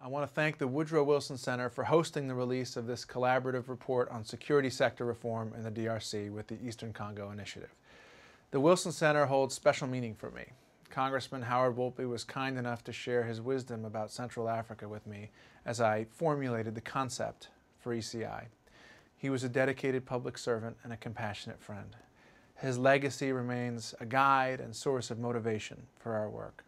I want to thank the Woodrow Wilson Center for hosting the release of this collaborative report on security sector reform in the DRC with the Eastern Congo Initiative. The Wilson Center holds special meaning for me. Congressman Howard Wolpe was kind enough to share his wisdom about Central Africa with me as I formulated the concept for ECI. He was a dedicated public servant and a compassionate friend. His legacy remains a guide and source of motivation for our work.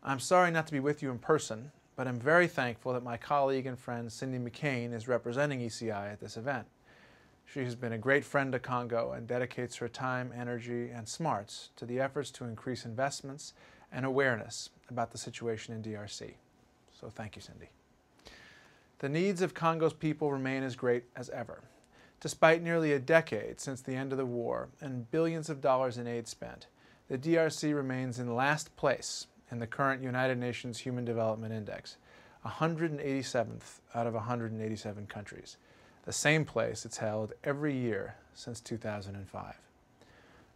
I'm sorry not to be with you in person, but I'm very thankful that my colleague and friend Cindy McCain is representing ECI at this event. She has been a great friend to Congo and dedicates her time, energy, and smarts to the efforts to increase investments and awareness about the situation in DRC. So thank you, Cindy. The needs of Congo's people remain as great as ever. Despite nearly a decade since the end of the war and billions of dollars in aid spent, the DRC remains in last place in the current United Nations Human Development Index, 187th out of 187 countries, the same place it's held every year since 2005.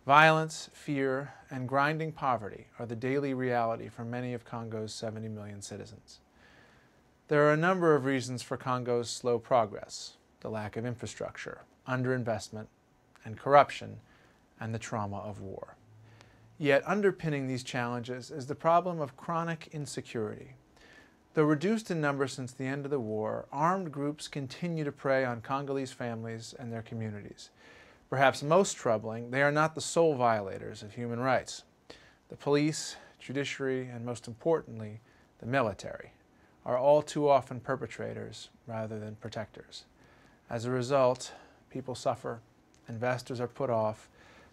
Violence, fear, and grinding poverty are the daily reality for many of Congo's 70 million citizens. There are a number of reasons for Congo's slow progress: the lack of infrastructure, underinvestment, and corruption, and the trauma of war. Yet underpinning these challenges is the problem of chronic insecurity. Though reduced in number since the end of the war, armed groups continue to prey on Congolese families and their communities. Perhaps most troubling, they are not the sole violators of human rights. The police, judiciary, and most importantly, the military, are all too often perpetrators rather than protectors. As a result, people suffer, investors are put off,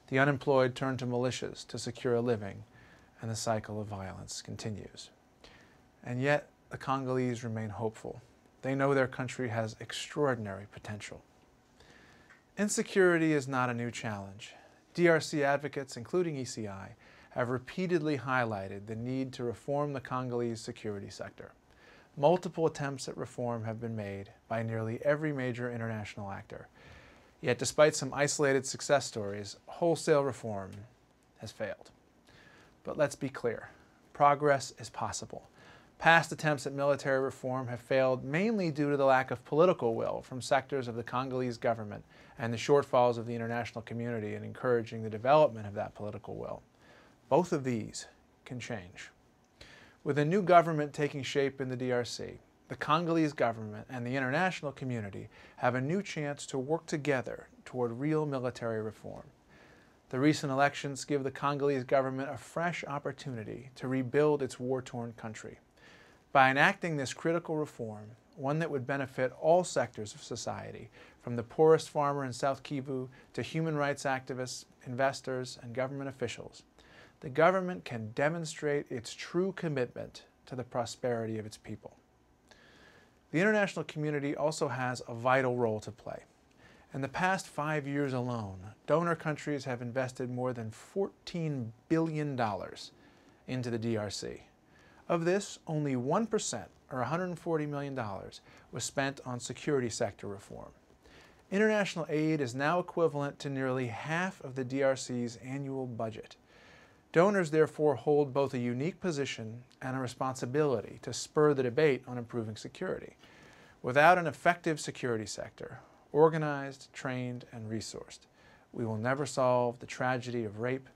the unemployed turn to militias to secure a living, and the cycle of violence continues. And yet, the Congolese remain hopeful. They know their country has extraordinary potential. Insecurity is not a new challenge. DRC advocates, including ECI, have repeatedly highlighted the need to reform the Congolese security sector. Multiple attempts at reform have been made by nearly every major international actor. Yet despite some isolated success stories, wholesale reform has failed. But let's be clear, progress is possible. Past attempts at military reform have failed mainly due to the lack of political will from sectors of the Congolese government and the shortfalls of the international community in encouraging the development of that political will. Both of these can change. With a new government taking shape in the DRC, the Congolese government and the international community have a new chance to work together toward real military reform. The recent elections give the Congolese government a fresh opportunity to rebuild its war-torn country. By enacting this critical reform, one that would benefit all sectors of society, from the poorest farmer in South Kivu to human rights activists, investors, and government officials, the government can demonstrate its true commitment to the prosperity of its people. The international community also has a vital role to play. In the past 5 years alone, donor countries have invested more than $14 billion into the DRC. Of this, only 1%, or $140 million, was spent on security sector reform. International aid is now equivalent to nearly half of the DRC's annual budget. Donors therefore hold both a unique position and a responsibility to spur the debate on improving security. Without an effective security sector, organized, trained, and resourced, we will never solve the tragedy of rape,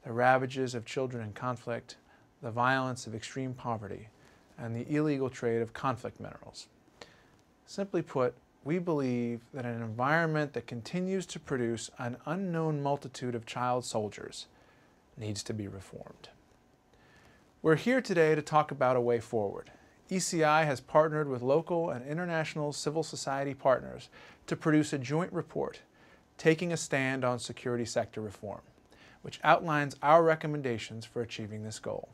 the ravages of children in conflict, the violence of extreme poverty, and the illegal trade of conflict minerals. Simply put, we believe that an environment that continues to produce an unknown multitude of child soldiers needs to be reformed. We're here today to talk about a way forward. ECI has partnered with local and international civil society partners to produce a joint report, Taking a Stand on Security Sector Reform, which outlines our recommendations for achieving this goal.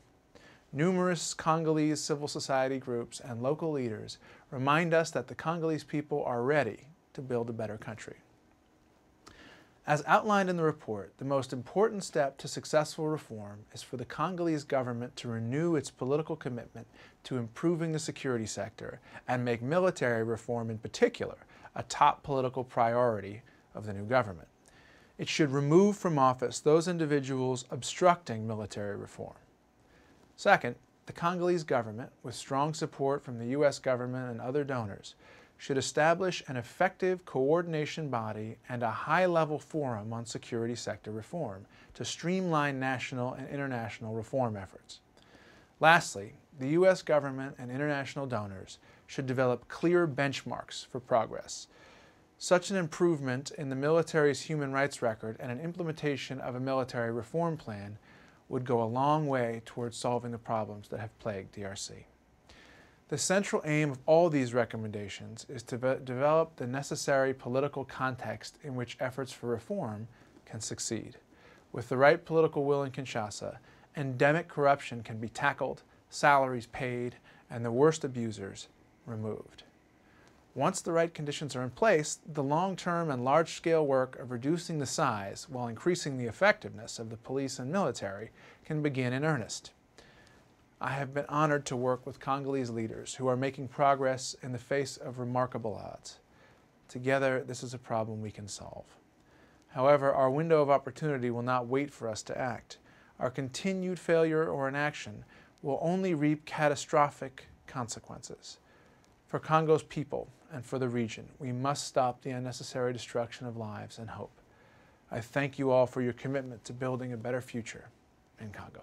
Numerous Congolese civil society groups and local leaders remind us that the Congolese people are ready to build a better country. As outlined in the report, the most important step to successful reform is for the Congolese government to renew its political commitment to improving the security sector and make military reform in particular a top political priority of the new government. It should remove from office those individuals obstructing military reform. Second, the Congolese government, with strong support from the U.S. government and other donors, should establish an effective coordination body and a high-level forum on security sector reform to streamline national and international reform efforts. Lastly, the U.S. government and international donors should develop clear benchmarks for progress. Such an improvement in the military's human rights record and an implementation of a military reform plan would go a long way towards solving the problems that have plagued DRC. The central aim of all these recommendations is to develop the necessary political context in which efforts for reform can succeed. With the right political will in Kinshasa, endemic corruption can be tackled, salaries paid, and the worst abusers removed. Once the right conditions are in place, the long-term and large-scale work of reducing the size while increasing the effectiveness of the police and military can begin in earnest. I have been honored to work with Congolese leaders who are making progress in the face of remarkable odds. Together, this is a problem we can solve. However, our window of opportunity will not wait for us to act. Our continued failure or inaction will only reap catastrophic consequences. For Congo's people and for the region, we must stop the unnecessary destruction of lives and hope. I thank you all for your commitment to building a better future in Congo.